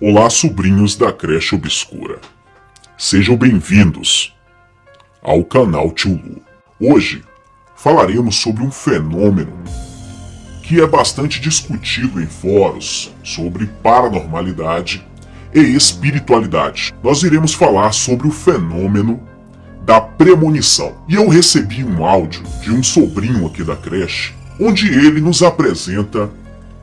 Olá, sobrinhos da Creche Obscura. Sejam bem-vindos ao canal Tio Lu. Hoje falaremos sobre um fenômeno que é bastante discutido em fóruns sobre paranormalidade e espiritualidade. Nós iremos falar sobre o fenômeno da premonição. E eu recebi um áudio de um sobrinho aqui da creche, onde ele nos apresenta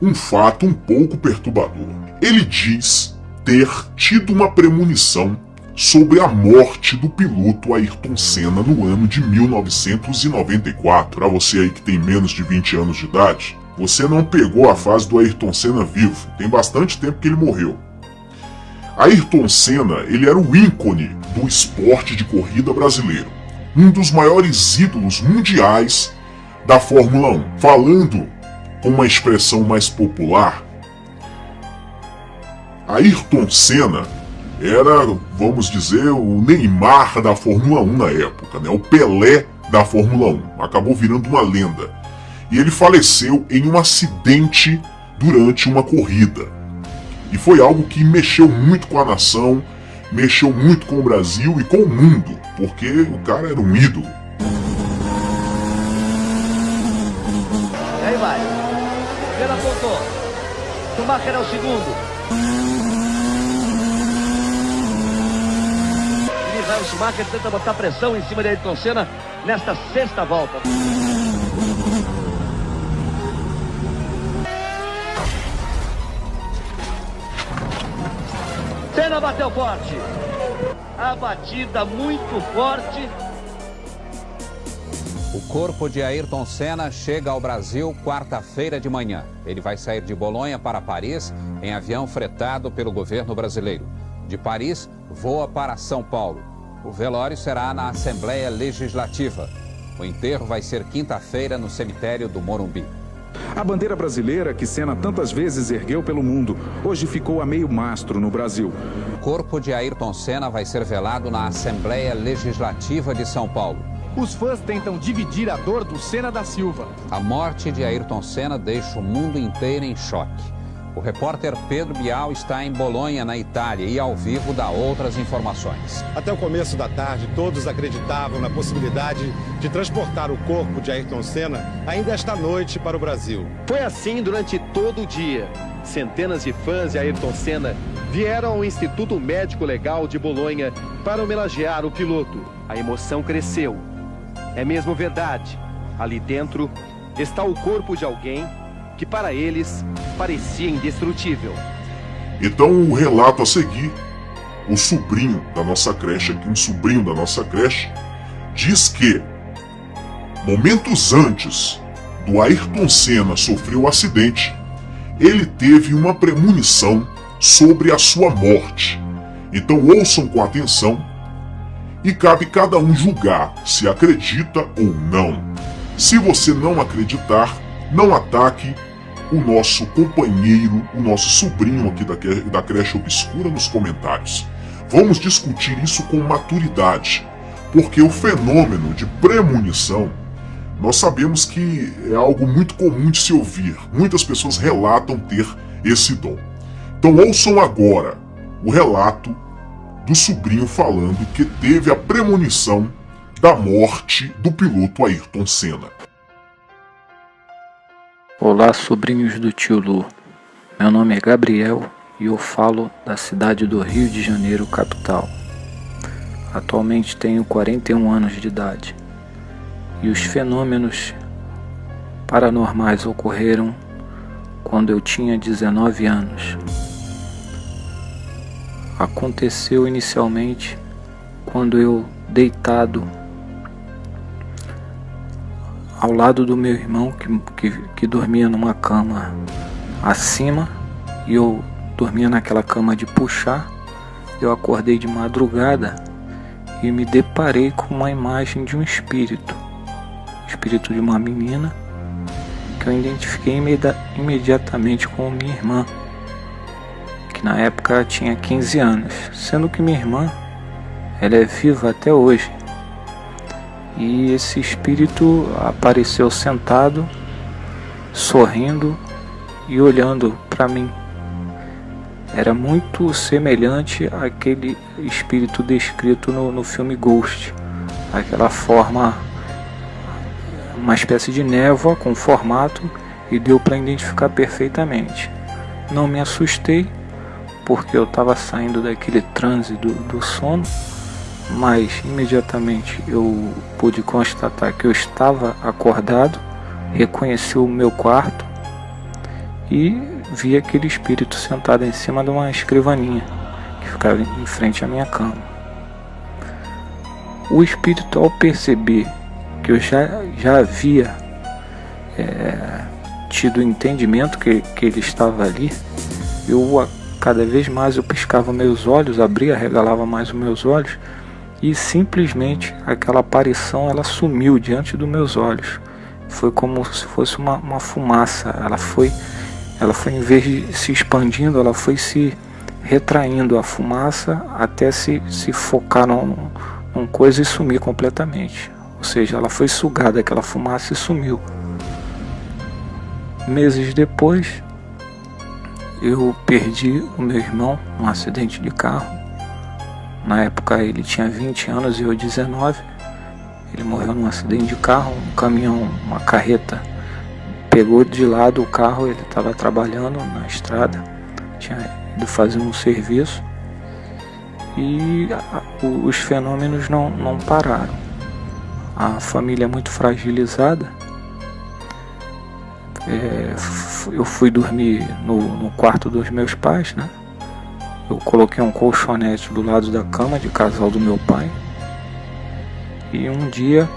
um fato um pouco perturbador. Ele diz ter tido uma premonição sobre a morte do piloto Ayrton Senna no ano de 1994. Para você aí que tem menos de 20 anos de idade, você não pegou a fase do Ayrton Senna vivo. Tem bastante tempo que ele morreu. Ayrton Senna, ele era o ícone do esporte de corrida brasileiro. Um dos maiores ídolos mundiais da Fórmula 1. Falando com uma expressão mais popular, Ayrton Senna era, vamos dizer, o Neymar da Fórmula 1 na época, né? O Pelé da Fórmula 1. Acabou virando uma lenda. E ele faleceu em um acidente durante uma corrida. E foi algo que mexeu muito com a nação, mexeu muito com o Brasil e com o mundo, porque o cara era um ídolo. E aí vai. Ele apontou. Schumacher é o segundo. O Schumacher tenta botar pressão em cima de Ayrton Senna nesta sexta volta. Senna bateu forte. A batida muito forte. O corpo de Ayrton Senna chega ao Brasil quarta-feira de manhã. Ele vai sair de Bolonha para Paris em avião fretado pelo governo brasileiro. De Paris, voa para São Paulo. O velório será na Assembleia Legislativa. O enterro vai ser quinta-feira no cemitério do Morumbi. A bandeira brasileira que Senna tantas vezes ergueu pelo mundo, hoje ficou a meio mastro no Brasil. O corpo de Ayrton Senna vai ser velado na Assembleia Legislativa de São Paulo. Os fãs tentam dividir a dor do Senna da Silva. A morte de Ayrton Senna deixa o mundo inteiro em choque. O repórter Pedro Bial está em Bolonha, na Itália, e ao vivo dá outras informações. Até o começo da tarde, todos acreditavam na possibilidade de transportar o corpo de Ayrton Senna ainda esta noite para o Brasil. Foi assim durante todo o dia. Centenas de fãs de Ayrton Senna vieram ao Instituto Médico Legal de Bolonha para homenagear o piloto. A emoção cresceu. É mesmo verdade. Ali dentro está o corpo de alguém que para eles parecia indestrutível. Então o relato a seguir, o sobrinho da nossa creche aqui, um sobrinho da nossa creche, diz que momentos antes do Ayrton Senna sofrer o acidente, ele teve uma premonição sobre a sua morte. Então ouçam com atenção e cabe cada um julgar se acredita ou não. Se você não acreditar, não ataque o nosso companheiro, o nosso sobrinho aqui da Creche Obscura nos comentários. Vamos discutir isso com maturidade, porque o fenômeno de premonição, nós sabemos que é algo muito comum de se ouvir. Muitas pessoas relatam ter esse dom. Então ouçam agora o relato do sobrinho falando que teve a premonição da morte do piloto Ayrton Senna. Olá, sobrinhos do Tio Lu. Meu nome é Gabriel e eu falo da cidade do Rio de Janeiro, capital. Atualmente tenho 41 anos de idade e os fenômenos paranormais ocorreram quando eu tinha 19 anos. Aconteceu inicialmente quando eu, deitado ao lado do meu irmão que dormia numa cama acima e eu dormia naquela cama de puxar, eu acordei de madrugada e me deparei com uma imagem de um espírito de uma menina que eu identifiquei imediatamente com minha irmã, que na época tinha 15 anos, sendo que minha irmã ela é viva até hoje. E esse espírito apareceu sentado, sorrindo e olhando para mim. era muito semelhante àquele espírito descrito no filme Ghost. Aquela forma, uma espécie de névoa com formato, e deu para identificar perfeitamente. Não me assustei, porque eu estava saindo daquele transe do sono, mas imediatamente eu pude constatar que eu estava acordado, reconheci o meu quarto e vi aquele espírito sentado em cima de uma escrivaninha que ficava em frente à minha cama. O espírito, ao perceber que eu já havia tido entendimento que ele estava ali, cada vez mais eu piscava meus olhos, abria, regalava mais os meus olhos, e simplesmente aquela aparição ela sumiu diante dos meus olhos. Foi como se fosse uma fumaça. Ela foi, em vez de se expandindo, ela foi se retraindo, a fumaça, até se focar num coisa e sumir completamente. Ou seja, ela foi sugada, aquela fumaça, e sumiu. Meses depois, eu perdi o meu irmão num acidente de carro. Na época ele tinha 20 anos e eu 19. Ele morreu num acidente de carro. Um caminhão, uma carreta, pegou de lado o carro. Ele estava trabalhando na estrada, tinha ido fazer um serviço, e os fenômenos não pararam. A família é muito fragilizada. Eu fui dormir no quarto dos meus pais, né? Eu coloquei um colchonete do lado da cama de casal do meu pai. E um dia,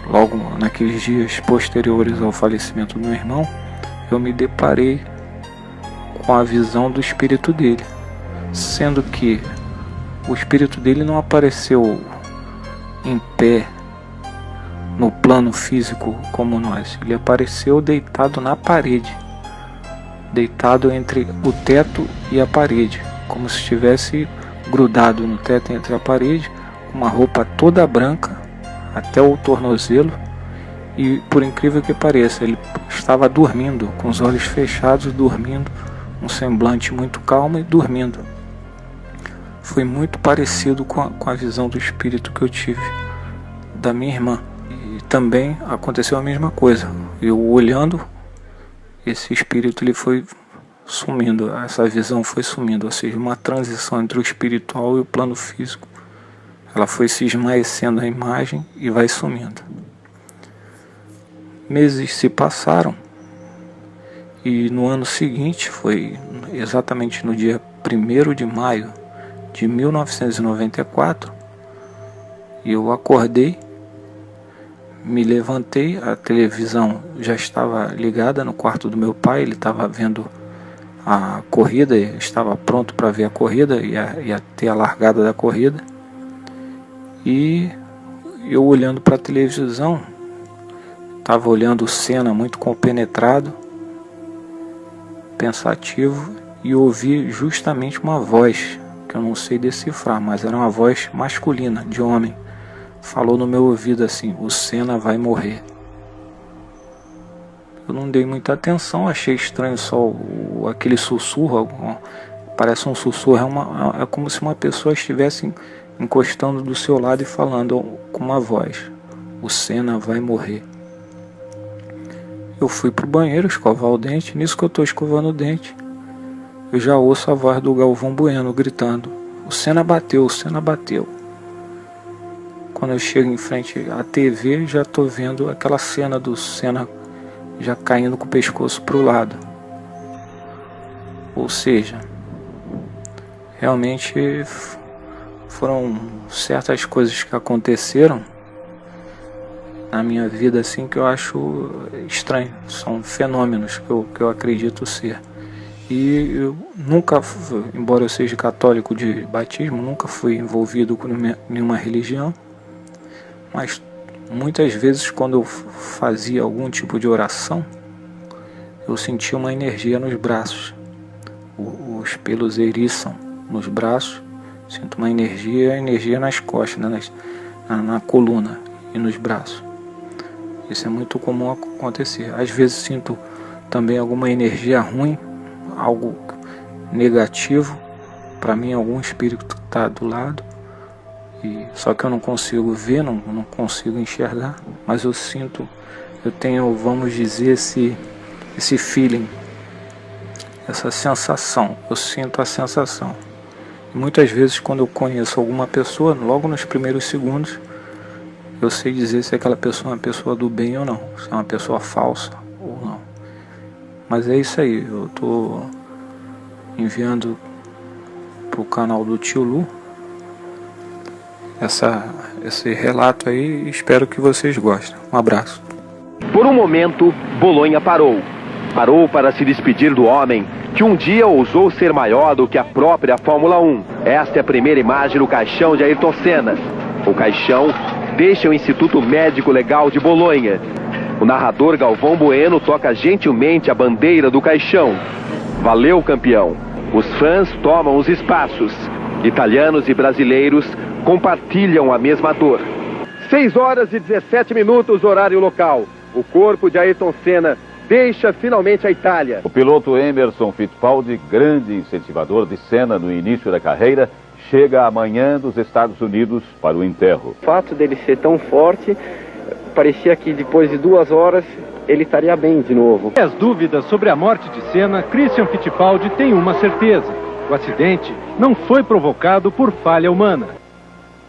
logo naqueles dias posteriores ao falecimento do meu irmão, eu me deparei com a visão do espírito dele, sendo que o espírito dele não apareceu em pé no plano físico como nós. Ele apareceu deitado na parede, deitado entre o teto e a parede, como se estivesse grudado no teto entre a parede, com uma roupa toda branca até o tornozelo. E por incrível que pareça, ele estava dormindo, com os olhos fechados, dormindo, um semblante muito calmo e dormindo. Foi muito parecido com a visão do espírito que eu tive da minha irmã. E também aconteceu a mesma coisa. Eu olhando, esse espírito ele foi sumindo, essa visão foi sumindo, ou seja, uma transição entre o espiritual e o plano físico. Ela foi se esmaecendo a imagem e vai sumindo. Meses se passaram e no ano seguinte, foi exatamente no dia 1º de maio de 1994, eu acordei, me levantei, a televisão já estava ligada no quarto do meu pai, ele estava vendo a corrida, estava pronto para ver a corrida, ia ter a largada da corrida. E eu olhando para a televisão, estava olhando o Senna muito compenetrado, pensativo, e ouvi justamente uma voz que eu não sei decifrar, mas era uma voz masculina, de homem. Falou no meu ouvido assim: o Senna vai morrer. Eu não dei muita atenção, achei estranho só aquele sussurro, parece um sussurro, é como se uma pessoa estivesse encostando do seu lado e falando com uma voz: o Senna vai morrer. Eu fui pro banheiro escovar o dente. Nisso que eu estou escovando o dente, eu já ouço a voz do Galvão Bueno gritando: o Senna bateu, o Senna bateu. Quando eu chego em frente à TV, já estou vendo aquela cena do Senna já caindo com o pescoço para o lado. Ou seja, realmente foram certas coisas que aconteceram na minha vida assim que eu acho estranho. São fenômenos que eu acredito ser. E eu nunca, embora eu seja católico de batismo, nunca fui envolvido com nenhuma religião, mas muitas vezes quando eu fazia algum tipo de oração, eu sentia uma energia nos braços. Os pelos eriçam nos braços, sinto uma energia nas costas, né, na coluna e nos braços. Isso é muito comum acontecer. Às vezes sinto também alguma energia ruim, algo negativo. Para mim, algum espírito está do lado. Só que eu não consigo ver, não consigo enxergar. Mas eu sinto, eu tenho, vamos dizer, esse feeling, essa sensação. Eu sinto a sensação. E muitas vezes, quando eu conheço alguma pessoa, logo nos primeiros segundos, eu sei dizer se aquela pessoa é uma pessoa do bem ou não, se é uma pessoa falsa ou não. Mas é isso aí, eu estou enviando para o canal do Tio Lu esse relato aí, e espero que vocês gostem. Um abraço. Por um momento, Bolonha parou. Parou para se despedir do homem que um dia ousou ser maior do que a própria Fórmula 1. Esta é a primeira imagem do caixão de Ayrton Senna. O caixão deixa o Instituto Médico Legal de Bolonha. O narrador Galvão Bueno toca gentilmente a bandeira do caixão. Valeu, campeão! Os fãs tomam os espaços. Italianos e brasileiros compartilham a mesma dor. 6 horas e 17 minutos, horário local. O corpo de Ayrton Senna deixa finalmente a Itália. O piloto Emerson Fittipaldi, grande incentivador de Senna no início da carreira, chega amanhã dos Estados Unidos para o enterro. O fato dele ser tão forte, parecia que depois de 2 horas ele estaria bem de novo. As dúvidas sobre a morte de Senna, Christian Fittipaldi tem uma certeza. O acidente não foi provocado por falha humana.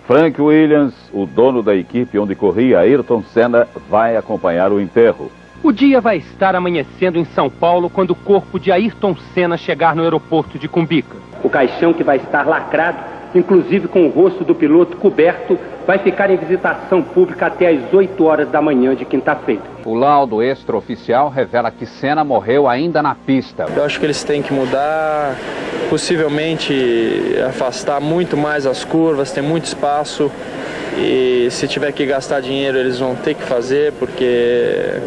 Frank Williams, o dono da equipe onde corria Ayrton Senna, vai acompanhar o enterro. O dia vai estar amanhecendo em São Paulo quando o corpo de Ayrton Senna chegar no aeroporto de Cumbica. O caixão, que vai estar lacrado, inclusive com o rosto do piloto coberto, vai ficar em visitação pública até às 8 horas da manhã de quinta-feira. O laudo extraoficial revela que Senna morreu ainda na pista. Eu acho que eles têm que mudar, possivelmente afastar muito mais as curvas, tem muito espaço. E se tiver que gastar dinheiro, eles vão ter que fazer, porque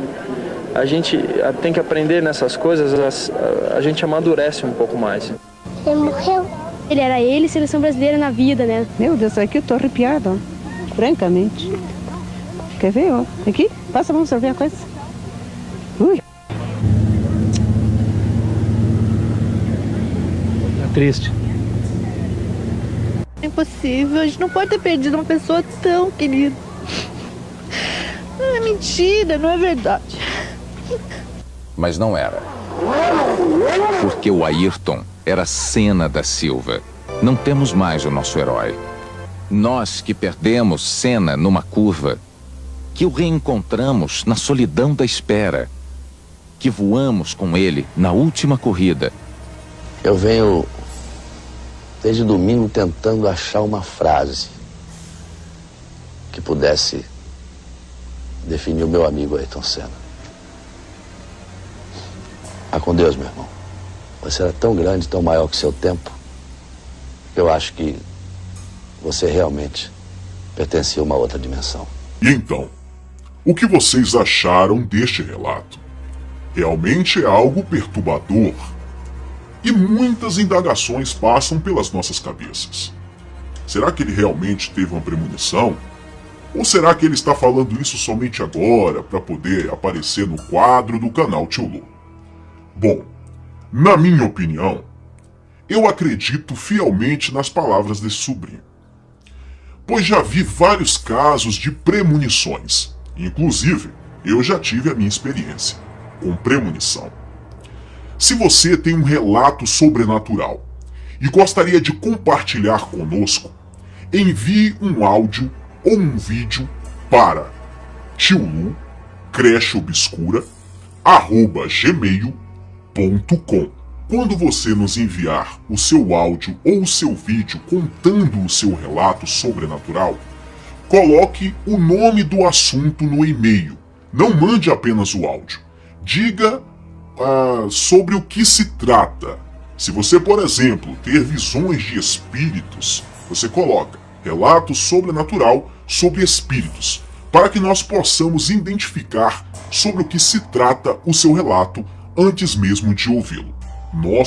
a gente tem que aprender nessas coisas, a gente amadurece um pouco mais. Ele morreu. Ele era seleção brasileira na vida, né? Meu Deus, aqui eu tô arrepiada, ó. Francamente. Quer ver, ó? Aqui? Passa, vamos ver a coisa. Ui. É triste. É impossível, a gente não pode ter perdido uma pessoa tão querida. Não é mentira, não é verdade. Mas não era. Porque o Ayrton era Senna da Silva. Não temos mais o nosso herói. Nós que perdemos Senna numa curva, que o reencontramos na solidão da espera, que voamos com ele na última corrida. Eu venho desde domingo tentando achar uma frase que pudesse definir o meu amigo Ayrton Senna. Ah, com Deus, meu irmão. Você era tão grande, tão maior que seu tempo. Eu acho que você realmente pertencia a uma outra dimensão. E então, o que vocês acharam deste relato? Realmente é algo perturbador. E muitas indagações passam pelas nossas cabeças. Será que ele realmente teve uma premonição? Ou será que ele está falando isso somente agora para poder aparecer no quadro do canal Tio Lu? Bom, na minha opinião, eu acredito fielmente nas palavras desse sobrinho. Pois já vi vários casos de premonições. Inclusive, eu já tive a minha experiência com premonição. Se você tem um relato sobrenatural e gostaria de compartilhar conosco, envie um áudio ou um vídeo para tiolucrecheobscura@gmail.com. Quando você nos enviar o seu áudio ou o seu vídeo contando o seu relato sobrenatural, coloque o nome do assunto no e-mail. Não mande apenas o áudio. Diga sobre o que se trata. Se você, por exemplo, ter visões de espíritos, você coloca relato sobrenatural sobre espíritos, para que nós possamos identificar sobre o que se trata o seu relato antes mesmo de ouvi-lo. Nós